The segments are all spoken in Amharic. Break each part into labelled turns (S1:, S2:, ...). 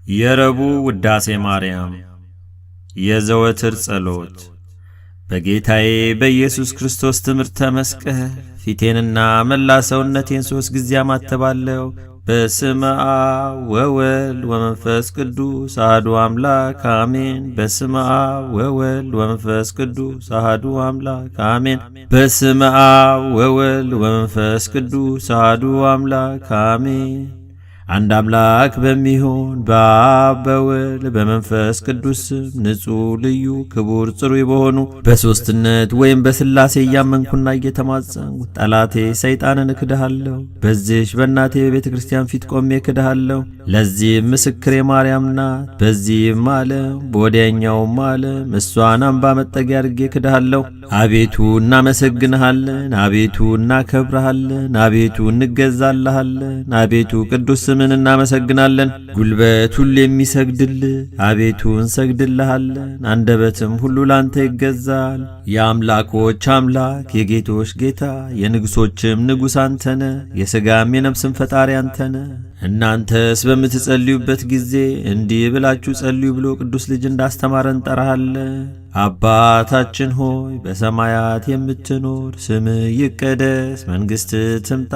S1: የረቡዕ ውዳሴ ማርያም የዘወትር ጸሎት። በጌታዬ በኢየሱስ ክርስቶስ ትምህርተ መስቀል ፊቴንና መላ ሰውነቴን 3 ጊዜ አማትባለሁ። በስመ አብ ወወልድ ወመንፈስ ቅዱስ አሐዱ አምላክ አሜን። በስመ አብ ወወልድ ወመንፈስ ቅዱስ አሐዱ አምላክ አሜን። በስመ አብ ወወልድ ወመንፈስ ቅዱስ አሐዱ አምላክ አሜን። አንድ አምላክ በሚሆን በአብ በወልድ በመንፈስ ቅዱስ ስም ንጹሕ ልዩ ክቡር ጽሩይ በሆኑ በሦስትነት ወይም በሥላሴ እያመንኩና እየተማጸንኩ ጠላቴ ሰይጣንን እክድሃለሁ። በዚህች በእናቴ በቤተ ክርስቲያን ፊት ቆሜ እክድሃለሁ። ለዚህም ምስክሬ ማርያም ናት። በዚህም ዓለም በወዲያኛውም ዓለም እሷን አምባ መጠጊያ አድርጌ እክድሃለሁ። አቤቱ እናመሰግንሃለን፣ አቤቱ እናከብረሃለን፣ አቤቱ እንገዛልሃለን፣ አቤቱ ቅዱስ ስምን እናመሰግናለን። ጉልበት ሁሉ የሚሰግድልህ አቤቱ እንሰግድልሃለን። አንደበትም ሁሉ ላንተ ይገዛል። የአምላኮች አምላክ የጌቶች ጌታ የንጉሶችም ንጉሥ አንተነ፣ የሥጋም የነፍስም ፈጣሪ አንተነ። እናንተስ በምትጸልዩበት ጊዜ እንዲህ ብላችሁ ጸልዩ ብሎ ቅዱስ ልጅ እንዳስተማረን እንጠራሃለን። አባታችን ሆይ በሰማያት የምትኖር፣ ስምህ ይቀደስ፣ መንግሥትህ ትምጣ፣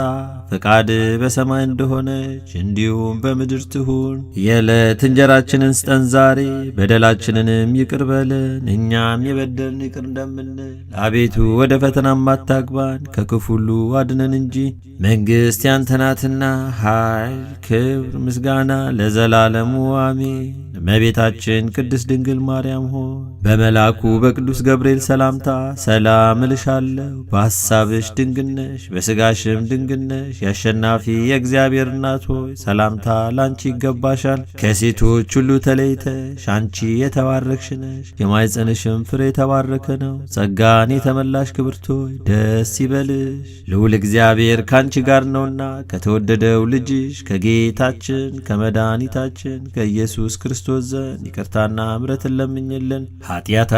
S1: ፈቃድህ በሰማይ እንደሆነች እንዲሁም በምድር ትሁን። የዕለት እንጀራችንን ስጠን ዛሬ፣ በደላችንንም ይቅር በለን እኛም የበደልን ይቅር እንደምንል። አቤቱ ወደ ፈተናም አታግባን፣ ከክፉ ሁሉ አድነን እንጂ መንግሥት ያንተ ናትና ኃይል፣ ክብር፣ ምስጋና ለዘላለሙ አሜን። እመቤታችን ቅድስት ድንግል ማርያም ሆይ በመልአኩ በቅዱስ ገብርኤል ሰላምታ ሰላም እልሻለሁ። በሐሳብሽ ድንግል ነሽ፣ በሥጋሽም ድንግል ነሽ። የአሸናፊ የእግዚአብሔር እናት ሆይ ሰላምታ ላንቺ ይገባሻል። ከሴቶች ሁሉ ተለይተሽ አንቺ የተባረክሽ ነሽ፣ የማኅፀንሽም ፍሬ የተባረከ ነው። ጸጋን የተመላሽ ክብርት ሆይ ደስ ይበልሽ፣ ልዑል እግዚአብሔር ካንቺ ጋር ነውና ከተወደደው ልጅሽ ከጌታችን ከመድኃኒታችን ከኢየሱስ ክርስቶስ ዘንድ ይቅርታና ምሕረትን ለምኝልን ኃጢአታችንን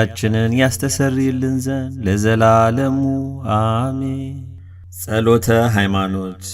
S1: ያስተሰርይልን ዘንድ ለዘላለሙ አሜን። ጸሎተ ሃይማኖት።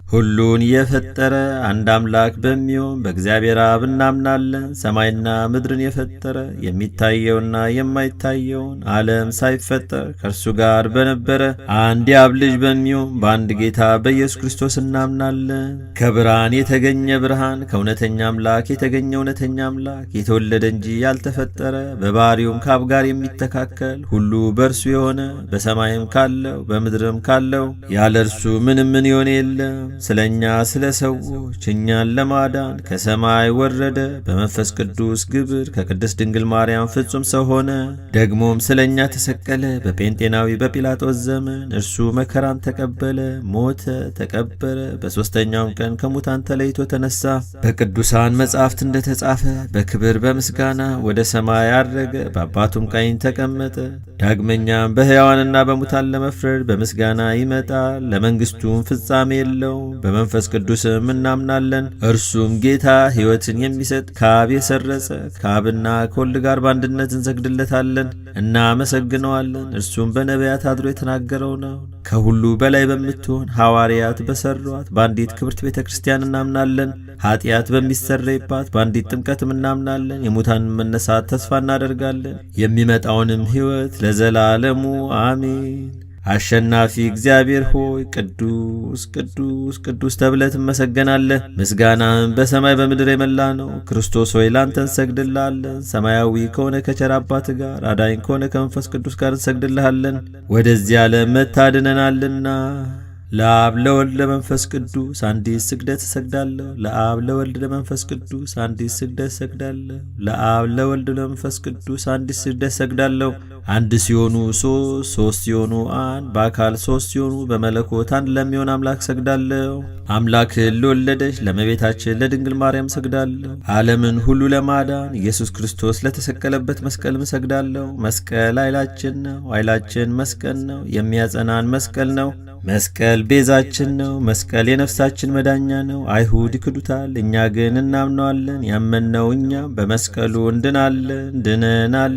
S1: ሁሉን የፈጠረ አንድ አምላክ በሚሆን በእግዚአብሔር አብ እናምናለን። ሰማይና ምድርን የፈጠረ የሚታየውና የማይታየውን ዓለም ሳይፈጠር ከእርሱ ጋር በነበረ አንድ የአብ ልጅ በሚሆን በአንድ ጌታ በኢየሱስ ክርስቶስ እናምናለን። ከብርሃን የተገኘ ብርሃን፣ ከእውነተኛ አምላክ የተገኘ እውነተኛ አምላክ፣ የተወለደ እንጂ ያልተፈጠረ፣ በባሕሪውም ከአብ ጋር የሚተካከል፣ ሁሉ በእርሱ የሆነ፣ በሰማይም ካለው በምድርም ካለው ያለ እርሱ ምንም ምን የሆነ የለም። ስለ እኛ ስለ ሰዎች እኛን ለማዳን ከሰማይ ወረደ። በመንፈስ ቅዱስ ግብር ከቅድስት ድንግል ማርያም ፍጹም ሰው ሆነ። ደግሞም ስለ እኛ ተሰቀለ። በጴንጤናዊ በጲላጦስ ዘመን እርሱ መከራን ተቀበለ፣ ሞተ፣ ተቀበረ። በሦስተኛውም ቀን ከሙታን ተለይቶ ተነሳ። በቅዱሳን መጻሕፍት እንደተጻፈ በክብር በምስጋና ወደ ሰማይ አረገ፣ በአባቱም ቀኝ ተቀመጠ። ዳግመኛም በሕያዋንና በሙታን ለመፍረድ በምስጋና ይመጣል። ለመንግሥቱም ፍጻሜ የለው። በመንፈስ ቅዱስም እናምናለን። እርሱም ጌታ ሕይወትን የሚሰጥ ከአብ የሰረጸ፣ ከአብና ከወልድ ጋር በአንድነት እንሰግድለታለን እናመሰግነዋለን። እርሱም በነቢያት አድሮ የተናገረው ነው። ከሁሉ በላይ በምትሆን ሐዋርያት በሠሯት በአንዲት ክብርት ቤተ ክርስቲያን እናምናለን። ኀጢአት በሚሰረይባት በአንዲት ጥምቀትም እናምናለን። የሙታንን መነሳት ተስፋ እናደርጋለን። የሚመጣውንም ሕይወት ለዘላለሙ አሜን። አሸናፊ እግዚአብሔር ሆይ ቅዱስ ቅዱስ ቅዱስ ተብለህ ትመሰገናለህ። ምስጋናም በሰማይ በምድር የመላ ነው። ክርስቶስ ሆይ ላንተ እንሰግድልሃለን። ሰማያዊ ከሆነ ከቸር አባትህ ጋር አዳኝ ከሆነ ከመንፈስ ቅዱስ ጋር እንሰግድልሃለን። ወደዚህ ዓለም መታድነናልና ለአብ ለወልድ ለመንፈስ ቅዱስ አንዲት ስግደት እሰግዳለሁ። ለአብ ለወልድ ለመንፈስ ቅዱስ አንዲት ስግደት እሰግዳለሁ። ለአብ ለወልድ ለመንፈስ ቅዱስ አንዲት ስግደት እሰግዳለሁ። አንድ ሲሆኑ ሦስት፣ ሦስት ሲሆኑ አንድ፣ በአካል ሦስት ሲሆኑ በመለኮት አንድ ለሚሆን አምላክ እሰግዳለሁ። አምላክን ለወለደች ለእመቤታችን ለድንግል ማርያም እሰግዳለሁ። ዓለምን ሁሉ ለማዳን ኢየሱስ ክርስቶስ ለተሰቀለበት መስቀልም እሰግዳለሁ። መስቀል ኃይላችን ነው። ኃይላችን መስቀል ነው። የሚያጸናን መስቀል ነው። መስቀል ቤዛችን ነው። መስቀል የነፍሳችን መዳኛ ነው። አይሁድ ይክዱታል፣ እኛ ግን እናምነዋለን። ያመንነው እኛም በመስቀሉ እንድናለን፣ ድነናል።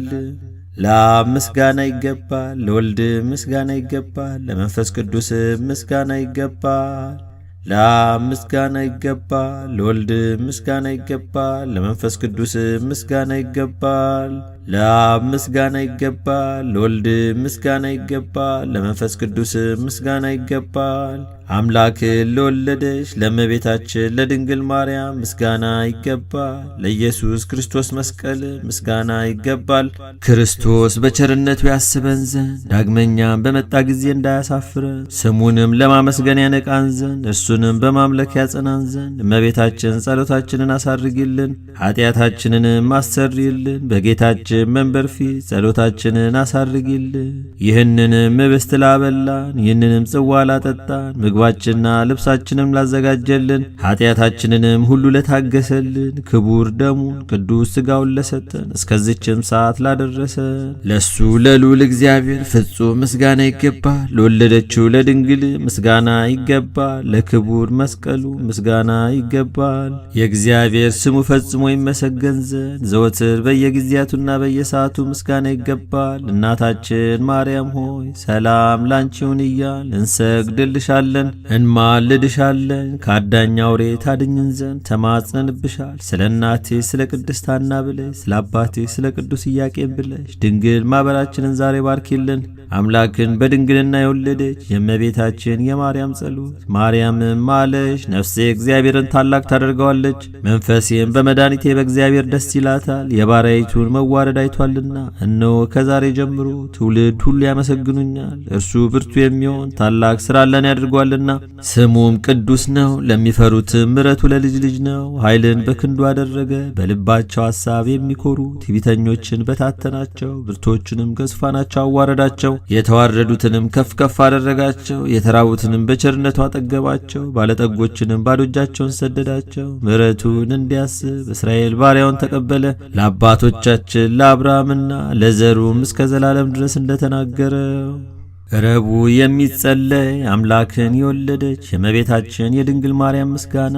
S1: ለአብ ምስጋና ይገባል፣ ለወልድ ምስጋና ይገባል፣ ለመንፈስ ቅዱስ ምስጋና ይገባል፣ ለአብ ምስጋና ይገባል፣ ለወልድ ምስጋና ይገባል፣ ለመንፈስ ቅዱስ ምስጋና ይገባል። ለአብ ምስጋና ይገባል፣ ለወልድ ምስጋና ይገባል፣ ለመንፈስ ቅዱስ ምስጋና ይገባል። አምላክን ለወለደች ለእመቤታችን ለድንግል ማርያም ምስጋና ይገባል። ለኢየሱስ ክርስቶስ መስቀል ምስጋና ይገባል። ክርስቶስ በቸርነቱ ያስበን ዘንድ ዳግመኛም በመጣ ጊዜ እንዳያሳፍረን ስሙንም ለማመስገን ያነቃን ዘንድ እርሱንም በማምለክ ያጸናን ዘንድ እመቤታችን ጸሎታችንን አሳርጊልን፣ ኃጢአታችንንም አሰርይልን። በጌታችን መንበር ፊት ጸሎታችንን አሳርጊልን። ይህንንም ኅብስት ላበላን፣ ይህንንም ጽዋ ላጠጣን፣ ምግባችንና ልብሳችንም ላዘጋጀልን፣ ኃጢአታችንንም ሁሉ ለታገሰልን፣ ክቡር ደሙን ቅዱስ ሥጋውን ለሰጠን፣ እስከዚችም ሰዓት ላደረሰን ለሱ ለልዑል እግዚአብሔር ፍጹም ምስጋና ይገባል። ለወለደችው ለድንግል ምስጋና ይገባል። ለክቡር መስቀሉ ምስጋና ይገባል። የእግዚአብሔር ስሙ ፈጽሞ ይመሰገን ዘንድ ዘወትር በየጊዜያቱና በየሰዓቱ ምስጋና ይገባል። እናታችን ማርያም ሆይ ሰላም ላንቺ ይሁን እያል እንሰግድልሻለን፣ እንማልድሻለን። ከአዳኝ አውሬ ታድኝን ዘንድ ተማጽነንብሻል። ስለ እናቴ ስለ ቅድስት ሐና ብለሽ ስለ አባቴ ስለ ቅዱስ ኢያቄም ብለሽ ድንግል ማኅበራችንን ዛሬ ባርኪልን። አምላክን በድንግልና የወለደች የእመቤታችን የማርያም ጸሎት ማርያምም ማለሽ ነፍሴ እግዚአብሔርን ታላቅ ታደርገዋለች፣ መንፈሴም በመድኃኒቴ በእግዚአብሔር ደስ ይላታል። የባሪያይቱን መዋረድ አይቷልና፣ እነሆ ከዛሬ ጀምሮ ትውልድ ሁሉ ያመሰግኑኛል። እርሱ ብርቱ የሚሆን ታላቅ ሥራ ለኔ ያድርጓልና፣ ስሙም ቅዱስ ነው። ለሚፈሩትም ምሕረቱ ለልጅ ልጅ ነው። ኃይልን በክንዱ አደረገ፣ በልባቸው ሐሳብ የሚኮሩ ትዕቢተኞችን በታተናቸው፣ ብርቶችንም ከዙፋናቸው አዋረዳቸው። የተዋረዱትንም ከፍ ከፍ አደረጋቸው፣ የተራቡትንም በቸርነቱ አጠገባቸው፣ ባለጠጎችንም ባዶ እጃቸውን ሰደዳቸው። ምሕረቱን እንዲያስብ እስራኤል ባሪያውን ተቀበለ፣ ለአባቶቻችን ለአብርሃምና ለዘሩም እስከ ዘላለም ድረስ እንደተናገረው። ረቡዕ የሚጸለይ አምላክን የወለደች የእመቤታችን የድንግል ማርያም ምስጋና።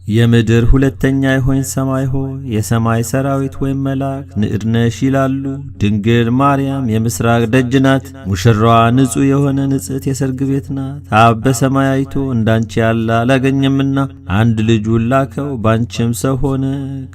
S1: የምድር ሁለተኛ የሆኝ ሰማይ ሆይ የሰማይ ሰራዊት ወይም መላእክት ንዕድ ነሽ ይላሉ። ድንግል ማርያም የምስራቅ ደጅ ናት። ሙሽራዋ ንጹሕ የሆነ ንጽሕት የሰርግ ቤት ናት። አብ በሰማይ አይቶ እንዳንቺ ያለ አላገኘምና አንድ ልጁን ላከው፣ ባንቺም ሰው ሆነ።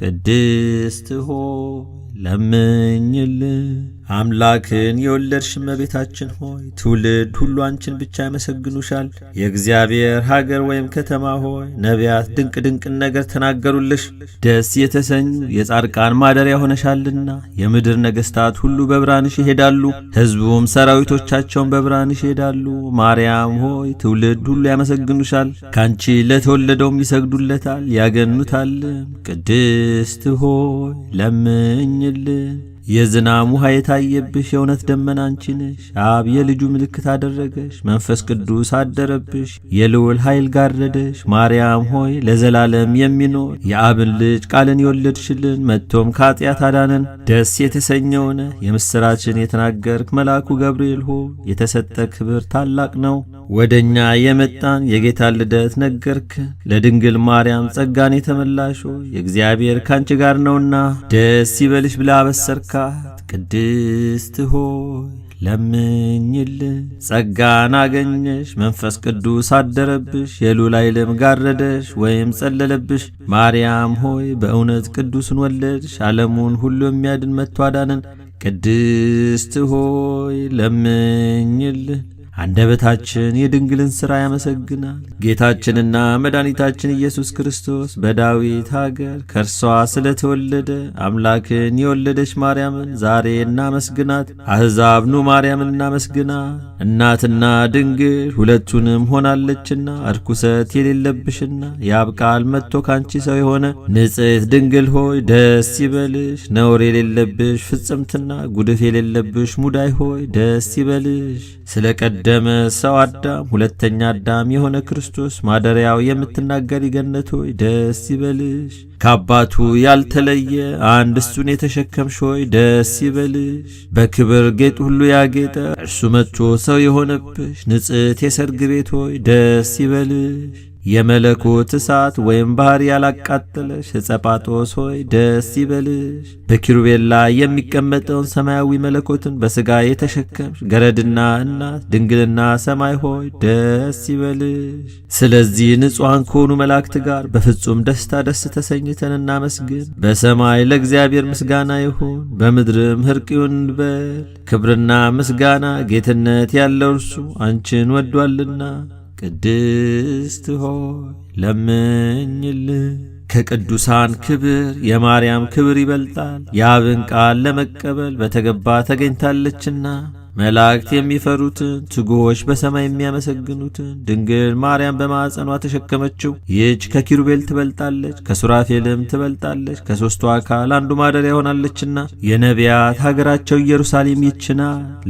S1: ቅድስት ሆይ ለምኝልን። አምላክን የወለድሽ እመቤታችን ሆይ ትውልድ ሁሉ አንቺን ብቻ ያመሰግኑሻል። የእግዚአብሔር ሀገር ወይም ከተማ ሆይ ነቢያት ድንቅ ድንቅን ነገር ተናገሩልሽ። ደስ የተሰኙ የጻድቃን ማደሪያ ሆነሻልና የምድር ነገሥታት ሁሉ በብርሃንሽ ይሄዳሉ፣ ሕዝቡም ሰራዊቶቻቸውን በብርሃንሽ ይሄዳሉ። ማርያም ሆይ ትውልድ ሁሉ ያመሰግኑሻል፣ ካንቺ ለተወለደውም ይሰግዱለታል ያገኑታልም። ቅድስት ሆይ ለምኝልን። የዝናም ውሃ የታየብሽ የእውነት ደመና አንቺ ነሽ። አብ የልጁ ምልክት አደረገሽ፣ መንፈስ ቅዱስ አደረብሽ፣ የልዑል ኃይል ጋረደሽ። ማርያም ሆይ ለዘላለም የሚኖር የአብን ልጅ ቃልን የወለድሽልን፣ መጥቶም ከኃጢአት አዳነን። ደስ የተሰኘውነ የምሥራችን የተናገርክ መልአኩ ገብርኤል ሆይ የተሰጠ ክብር ታላቅ ነው። ወደኛ የመጣን የጌታን ልደት ነገርክን። ለድንግል ማርያም ጸጋን የተመላሽ ሆይ የእግዚአብሔር ካንቺ ጋር ነውና ደስ ይበልሽ ብላ አበሰርካት። ቅድስት ሆይ ለምኝልን። ጸጋን አገኘሽ፣ መንፈስ ቅዱስ አደረብሽ፣ የልዑል ኃይልም ጋረደሽ ወይም ጸለለብሽ። ማርያም ሆይ በእውነት ቅዱስን ወለድሽ፣ ዓለሙን ሁሉ የሚያድን መጥቶ አዳነን። ቅድስት ሆይ ለምኝልን። አንደበታችን የድንግልን ሥራ ያመሰግናል። ጌታችንና መድኃኒታችን ኢየሱስ ክርስቶስ በዳዊት ሀገር ከእርሷ ስለተወለደ አምላክን የወለደች ማርያምን ዛሬ እናመስግናት። አሕዛብ ኑ ማርያምን እናመስግናት። እናትና ድንግል ሁለቱንም ሆናለችና እርኩሰት የሌለብሽና የአብ ቃል መጥቶ ካንቺ ሰው የሆነ ንጽሕት ድንግል ሆይ ደስ ይበልሽ። ነውር የሌለብሽ ፍጽምትና ጉድፍ የሌለብሽ ሙዳይ ሆይ ደስ ይበልሽ። ስለ ቀደመ ሰው አዳም ሁለተኛ አዳም የሆነ ክርስቶስ ማደሪያው የምትናገሪ ገነት ሆይ ደስ ይበልሽ። ከአባቱ ያልተለየ አንድ እሱን የተሸከምሽ ሆይ ደስ ይበልሽ። በክብር ጌጥ ሁሉ ያጌጠ እርሱ መጥቶ ሰው የሆነብሽ ንጽሕት የሰርግ ቤት ሆይ ደስ ይበልሽ። የመለኮት እሳት ወይም ባህር ያላቃጠለሽ ዕፀ ጳጦስ ሆይ ደስ ይበልሽ። በኪሩቤል ላይ የሚቀመጠውን ሰማያዊ መለኮትን በሥጋ የተሸከምሽ ገረድና እናት ድንግልና ሰማይ ሆይ ደስ ይበልሽ። ስለዚህ ንጹሐን ከሆኑ መላእክት ጋር በፍጹም ደስታ ደስ ተሰኝተን እናመስግን። በሰማይ ለእግዚአብሔር ምስጋና ይሁን፣ በምድርም ዕርቅ ይሁን እንበል። ክብርና ምስጋና ጌትነት ያለው እርሱ አንቺን ወዷልና። ቅድስት ሆይ ለምኝልን። ከቅዱሳን ክብር የማርያም ክብር ይበልጣል። የአብን ቃል ለመቀበል በተገባ ተገኝታለችና መላእክት የሚፈሩትን ትጉዎች በሰማይ የሚያመሰግኑትን ድንግል ማርያም በማዕፀኗ ተሸከመችው። ይህች ከኪሩቤል ትበልጣለች፣ ከሱራፌልም ትበልጣለች፣ ከሦስቱ አካል አንዱ ማደሪያ ሆናለችና። የነቢያት ሀገራቸው ኢየሩሳሌም ይችና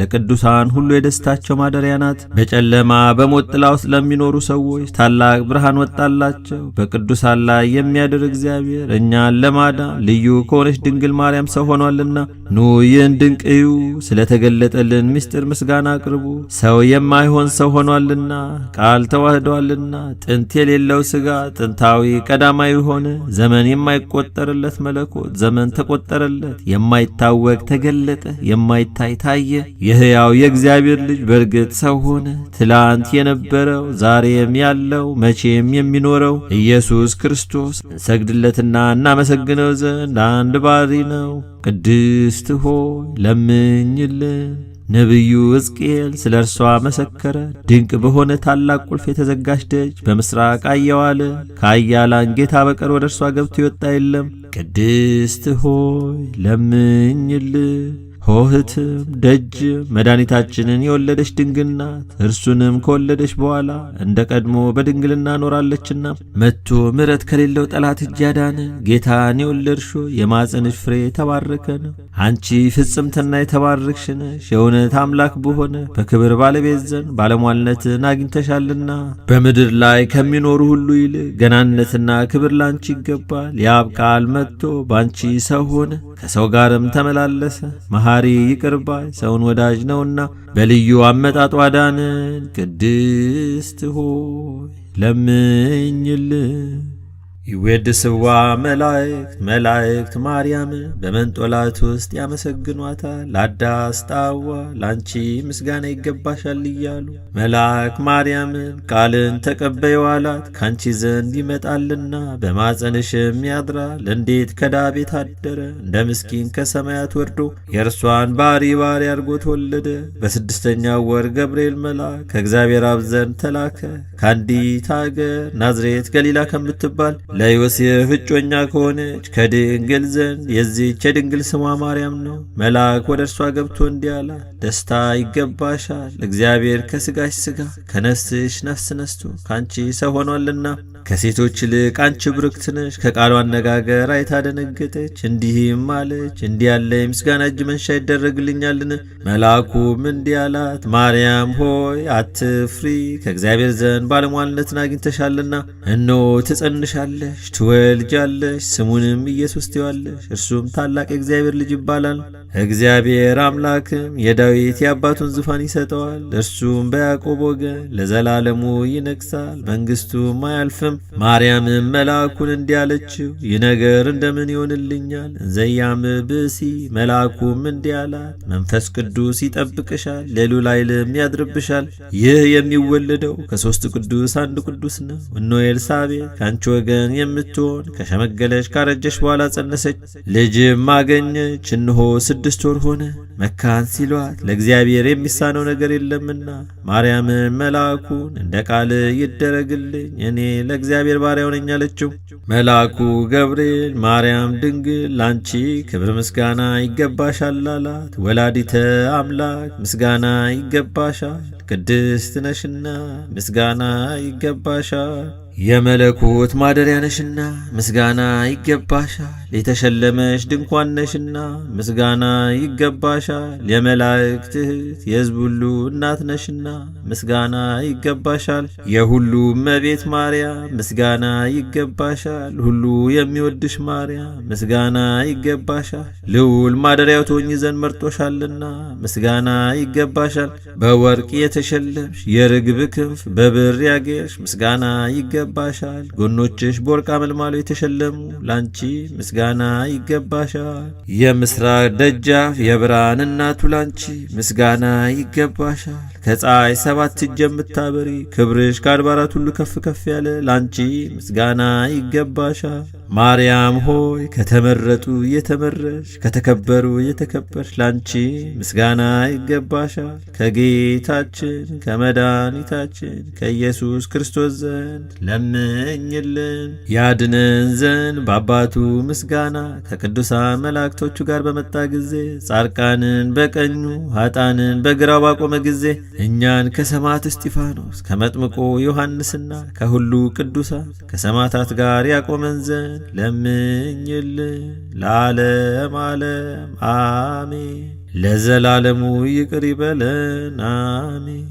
S1: ለቅዱሳን ሁሉ የደስታቸው ማደሪያ ናት። በጨለማ በሞት ጥላ ውስጥ ለሚኖሩ ሰዎች ታላቅ ብርሃን ወጣላቸው። በቅዱሳን ላይ የሚያድር እግዚአብሔር እኛን ለማዳን ልዩ ከሆነች ድንግል ማርያም ሰው ሆኗልና ኑ ይህን ድንቅ እዩ። ስለተገለጠልን ምስጢር ምስጋና አቅርቡ። ሰው የማይሆን ሰው ሆኗልና ቃል ተዋህዷልና ጥንት የሌለው ሥጋ ጥንታዊ ቀዳማዊ ሆነ። ዘመን የማይቆጠርለት መለኮት ዘመን ተቆጠረለት። የማይታወቅ ተገለጠ፣ የማይታይ ታየ። የሕያው የእግዚአብሔር ልጅ በርግጥ ሰው ሆነ። ትላንት የነበረው ዛሬም ያለው መቼም የሚኖረው ኢየሱስ ክርስቶስ እንሰግድለትና እናመሰግነው ዘንድ አንድ ባሕሪ ነው። ቅድስት ሆይ ለምኝልን። ነቢዩ ሕዝቅኤል ስለ እርሷ መሰከረ። ድንቅ በሆነ ታላቅ ቁልፍ የተዘጋች ደጅ በምሥራቅ አየዋለ። ከኃያላን ጌታ በቀር ወደ እርሷ ገብቶ የወጣ የለም። ቅድስት ሆይ ለምኝልን። ሆህትም ደጅም መድኃኒታችንን የወለደች ድንግል ናት። እርሱንም ከወለደች በኋላ እንደ ቀድሞ በድንግልና ኖራለችና መጥቶ ምሕረት ከሌለው ጠላት እጅ ያዳንን ጌታን የወለድሾ የማፀንሽ ፍሬ የተባረከ ነው። አንቺ ፍጽምትና የተባረክሽ ነሽ። የእውነት አምላክ በሆነ በክብር ባለቤት ዘንድ ባለሟልነትን አግኝተሻልና በምድር ላይ ከሚኖሩ ሁሉ ይልቅ ገናነትና ክብር ላንቺ ይገባል። የአብ ቃል መጥቶ በአንቺ ሰው ሆነ፣ ከሰው ጋርም ተመላለሰ። መሐሪ ይቅር ባይ ሰውን ወዳጅ ነውና በልዩ አመጣጡ አዳነን። ቅድስት ሆይ ለምኝልን። ይዌድስዋ መላእክት ማርያምን በመንጦላዕት ውስጥ ያመሰግኗታል። ላዳስ ጣዋ ላንቺ ምስጋና ይገባሻል እያሉ መልአክ ማርያምን ቃልን ተቀበዩ አላት። ካንቺ ዘንድ ይመጣልና በማፀንሽም ያድራል። እንዴት ከድሃ ቤት አደረ፣ እንደ ምስኪን ከሰማያት ወርዶ የእርሷን ባሕሪ አድርጎ ተወለደ። በስድስተኛው ወር ገብርኤል መልአክ ከእግዚአብሔር አብ ዘንድ ተላከ። ከአንዲት አገር ናዝሬት ገሊላ ከምትባል ለዮሴፍ እጮኛ ከሆነች ከድንግል ዘንድ የዚህች የድንግል ስሟ ማርያም ነው። መልአክ ወደ እርሷ ገብቶ እንዲህ አላት፣ ደስታ ይገባሻል፣ እግዚአብሔር ከሥጋሽ ሥጋ ከነፍስሽ ነፍስ ነስቶ ካንቺ ሰው ሆኗልና ከሴቶች ይልቅ አንቺ ብርክት ነሽ። ከቃሉ አነጋገር አይታ ደነገጠች፣ እንዲህም አለች፣ እንዲህ ያለ የምስጋና እጅ መንሻ ይደረግልኛልን? መልአኩም እንዲህ አላት፣ ማርያም ሆይ አትፍሪ፣ ከእግዚአብሔር ዘንድ ባለሟልነትን አግኝተሻልና እነሆ ትጸንሻለሽ፣ ትወልጃለሽ፣ ስሙንም ኢየሱስ ትይዋለሽ። እርሱም ታላቅ የእግዚአብሔር ልጅ ይባላል። እግዚአብሔር አምላክም የዳዊት የአባቱን ዙፋን ይሰጠዋል። እርሱም በያዕቆብ ወገን ለዘላለሙ ይነግሣል፣ መንግሥቱም አያልፍም። ማርያምም መልአኩን እንዲህ አለችው፣ ይህ ነገር እንደምን ይሆንልኛል? እንዘያም ብእሲ። መልአኩም እንዲህ አላት፣ መንፈስ ቅዱስ ይጠብቅሻል፣ ሌሊት ኃይልም ያድርብሻል። ይህ የሚወለደው ከሦስት ቅዱስ አንድ ቅዱስ ነው። እነሆ ኤልሳቤጥ ከአንቺ ወገን የምትሆን ከሸመገለች ካረጀች በኋላ ጸነሰች፣ ልጅም አገኘች። እነሆ 6 ወር ሆነ። መካን ሲሏት ለእግዚአብሔር የሚሳነው ነገር የለምና ማርያምን መልአኩን እንደ ቃል ይደረግልኝ፣ እኔ ለእግዚአብሔር ባሪያው ነኝ አለችው። መልአኩ ገብርኤል ማርያም ድንግል ላንቺ ክብር ምስጋና ይገባሻል አላት። ወላዲተ አምላክ ምስጋና ይገባሻል፣ ቅድስት ነሽና ምስጋና ይገባሻል። የመለኮት ማደሪያ ነሽና ምስጋና ይገባሻል። የተሸለመሽ ድንኳን ነሽና ምስጋና ይገባሻል። የመላእክት እህት የሕዝብ ሁሉ እናት ነሽና ምስጋና ይገባሻል። የሁሉ እመቤት ማርያም ምስጋና ይገባሻል። ሁሉ የሚወድሽ ማርያም ምስጋና ይገባሻል። ልዑል ማደሪያው ትሆኚ ዘንድ መርጦሻልና ምስጋና ይገባሻል። በወርቅ የተሸለምሽ የርግብ ክንፍ በብር ያጌጥሽ ምስጋና ይገባሻል። ይገባሻል። ጎኖችሽ በወርቅ አመልማሎ የተሸለሙ ላንቺ ምስጋና ይገባሻል። የምስራቅ ደጃፍ የብርሃን እናቱ ላንቺ ምስጋና ይገባሻል። ከፀሐይ 7 እጅ የምታበሪ ክብርሽ ከአድባራት ሁሉ ከፍ ከፍ ያለ ላንቺ ምስጋና ይገባሻል። ማርያም ሆይ ከተመረጡ የተመረሽ ከተከበሩ የተከበርሽ ላንቺ ምስጋና ይገባሻል። ከጌታችን ከመድኃኒታችን ከኢየሱስ ክርስቶስ ዘንድ ለምኝልን። ያድነን ዘንድ በአባቱ ምስጋና ከቅዱሳን መላእክቶቹ ጋር በመጣ ጊዜ ጻድቃንን በቀኙ ኃጥአንን በግራው ባቆመ ጊዜ እኛን ከሰማዕት እስጢፋኖስ ከመጥምቁ ዮሐንስና ከሁሉ ቅዱሳን ከሰማዕታት ጋር ያቆመን ዘንድ ለምኝልን። ለዓለም ዓለም አሜን። ለዘላለሙ ይቅር ይበለን አሜን።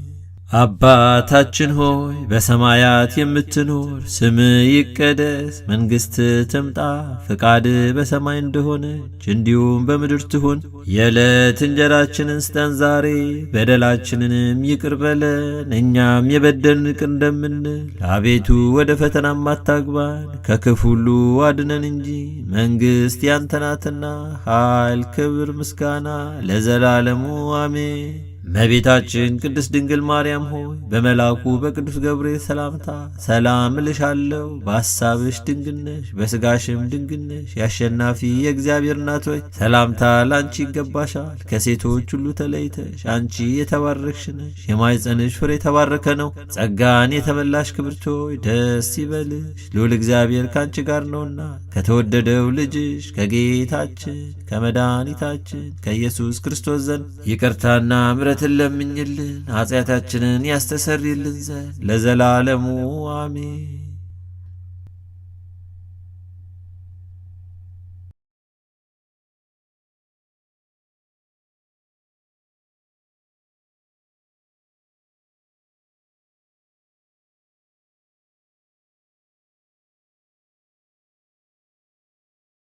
S1: አባታችን ሆይ በሰማያት የምትኖር፣ ስምህ ይቀደስ፣ መንግሥትህ ትምጣ፣ ፈቃድህ በሰማይ እንደሆነች እንዲሁም በምድር ትሁን። የዕለት እንጀራችንን ስጠን ዛሬ፣ በደላችንንም ይቅር በለን እኛም የበደልን ይቅር እንደምንል። አቤቱ ወደ ፈተናም አታግባን፣ ከክፉ ሁሉ አድነን እንጂ መንግሥት ያንተ ናትና፣ ኃይል፣ ክብር፣ ምስጋና ለዘላለሙ አሜን። እመቤታችን ቅድስት ድንግል ማርያም ሆይ በመልአኩ በቅዱስ ገብርኤል ሰላምታ ሰላም እልሻለሁ። በሐሳብሽ ድንግል ነሽ፣ በሥጋሽም ድንግል ነሽ። የአሸናፊ የእግዚአብሔር እናት ሆይ ሰላምታ ላንቺ ይገባሻል። ከሴቶች ሁሉ ተለይተሽ አንቺ የተባረክሽ ነሽ፣ የማኅፀንሽ ፍሬ የተባረከ ነው። ጸጋን የተመላሽ ክብርት ሆይ ደስ ይበልሽ፣ ልዑል እግዚአብሔር ከአንቺ ጋር ነውና ከተወደደው ልጅሽ ከጌታችን ከመድኃኒታችን ከኢየሱስ ክርስቶስ ዘንድ ይቅርታና ምሕረትን ለምኝልን ኃጢአታችንን ያስተሰርይልን ዘንድ ለዘላለሙ አሜን።